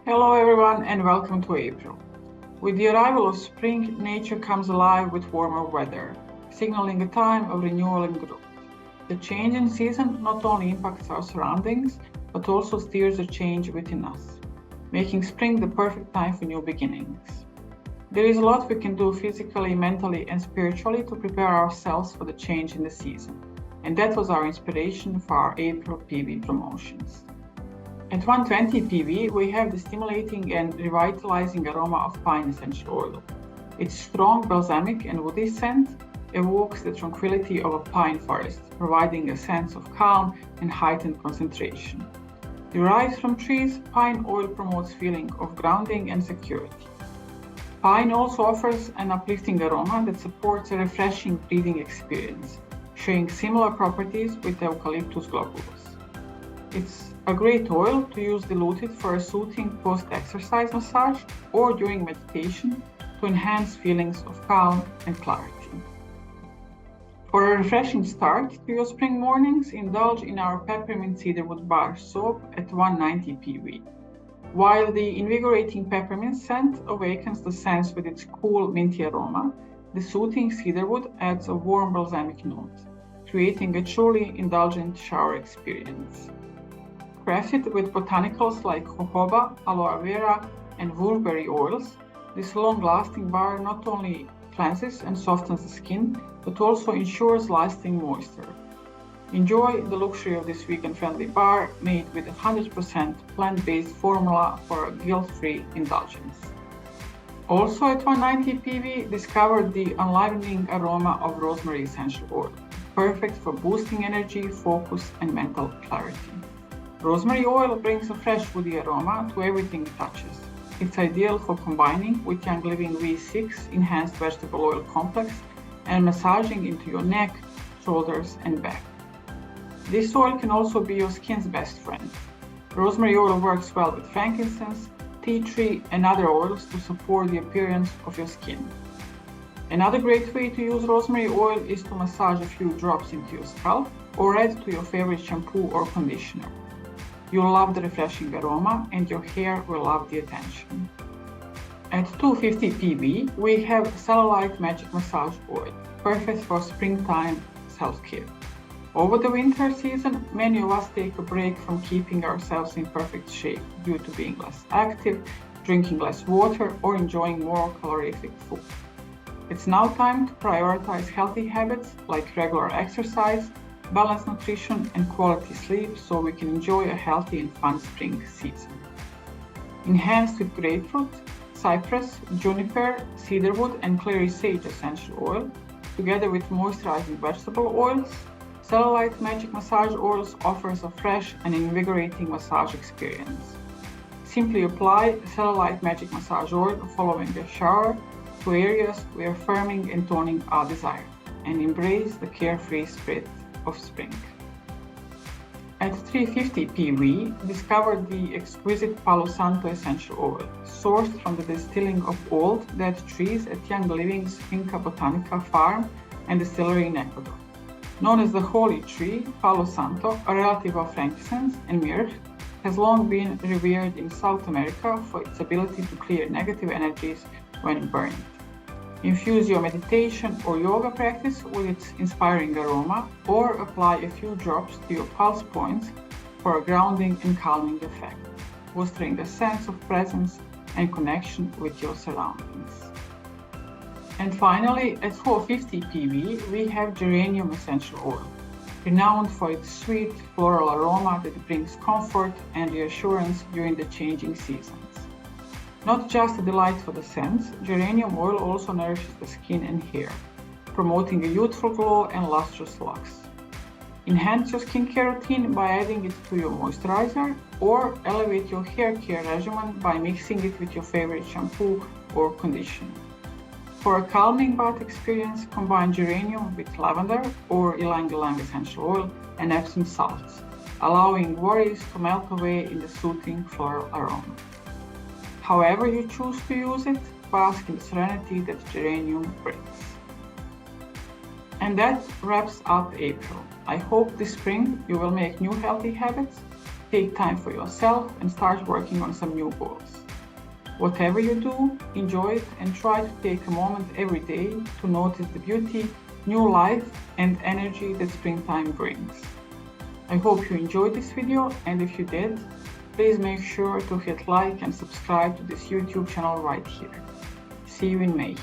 Hello everyone and welcome to April. With the arrival of spring, nature comes alive with warmer weather, signaling a time of renewal and growth. The change in season not only impacts our surroundings, but also steers a change within us, making spring the perfect time for new beginnings. There is a lot we can do physically, mentally, and spiritually to prepare ourselves for the change in the season, and that was our inspiration for our April PV promotions. At 120 PV, we have the stimulating and revitalizing aroma of pine essential oil. Its strong balsamic and woody scent evokes the tranquility of a pine forest, providing a sense of calm and heightened concentration. Derived from trees, pine oil promotes feeling of grounding and security. Pine also offers an uplifting aroma that supports a refreshing breathing experience, sharing similar properties with eucalyptus globulus. It's a great oil to use diluted for a soothing post-exercise massage or during meditation to enhance feelings of calm and clarity. For a refreshing start to your spring mornings, indulge in our Peppermint Cedarwood bar soap at 190 PV. While the invigorating peppermint scent awakens the sense with its cool minty aroma, the soothing cedarwood adds a warm balsamic note, creating a truly indulgent shower experience. Crafted with botanicals like jojoba, aloe vera, and wolfberry oils, this long-lasting bar not only cleanses and softens the skin, but also ensures lasting moisture. Enjoy the luxury of this vegan-friendly bar made with 100% plant-based formula for a guilt-free indulgence. Also at 190 PV, discover the enlivening aroma of rosemary essential oil, perfect for boosting energy, focus, and mental clarity. Rosemary oil brings a fresh woody aroma to everything it touches. It's ideal for combining with Young Living V6 Enhanced Vegetable Oil Complex and massaging into your neck, shoulders, and back. This oil can also be your skin's best friend. Rosemary oil works well with frankincense, tea tree, and other oils to support the appearance of your skin. Another great way to use rosemary oil is to massage a few drops into your scalp or add to your favorite shampoo or conditioner. You'll love the refreshing aroma and your hair will love the attention. At 250 PV, we have Cit Magic Massage Oil, perfect for springtime self-care. Over the winter season, many of us take a break from keeping ourselves in perfect shape due to being less active, drinking less water, or enjoying more calorific food. It's now time to prioritize healthy habits like regular exercise, balanced nutrition, and quality sleep so we can enjoy a healthy and fun spring season. Enhanced with grapefruit, cypress, juniper, cedarwood, and clary sage essential oil, together with moisturizing vegetable oils, Cit Magic Massage Oils offers a fresh and invigorating massage experience. Simply apply Cit Magic Massage Oil following a shower to areas where firming and toning are desired, and embrace the carefree spirit of spring. At 350 PV, discover the exquisite Palo Santo essential oil, sourced from the distilling of old dead trees at Young Living's Finca Botanica farm and distillery in Ecuador. Known as the holy tree, Palo Santo, a relative of frankincense and myrrh, has long been revered in South America for its ability to clear negative energies when burned. Infuse your meditation or yoga practice with its inspiring aroma, or apply a few drops to your pulse points for a grounding and calming effect, fostering a sense of presence and connection with your surroundings. And finally, at 450 PV, we have Geranium essential oil, renowned for its sweet floral aroma that brings comfort and reassurance during the changing seasons. Not just a delight for the sense, geranium oil also nourishes the skin and hair, promoting a youthful glow and lustrous locks. Enhance your skincare routine by adding it to your moisturizer, or elevate your hair care regimen by mixing it with your favorite shampoo or conditioner. For a calming bath experience, combine geranium with lavender or ylang-ylang essential oil and Epsom salts, allowing worries to melt away in the soothing floral aroma. However you choose to use it, bask in the serenity that geranium brings. And that wraps up April. I hope this spring you will make new healthy habits, Take time for yourself and start working on some new goals. Whatever you do, enjoy it and try to take a moment every day to notice the beauty, new life and energy that springtime brings. I hope you enjoyed this video, and if you did, please make sure to hit like and subscribe to this YouTube channel right here. See you in May.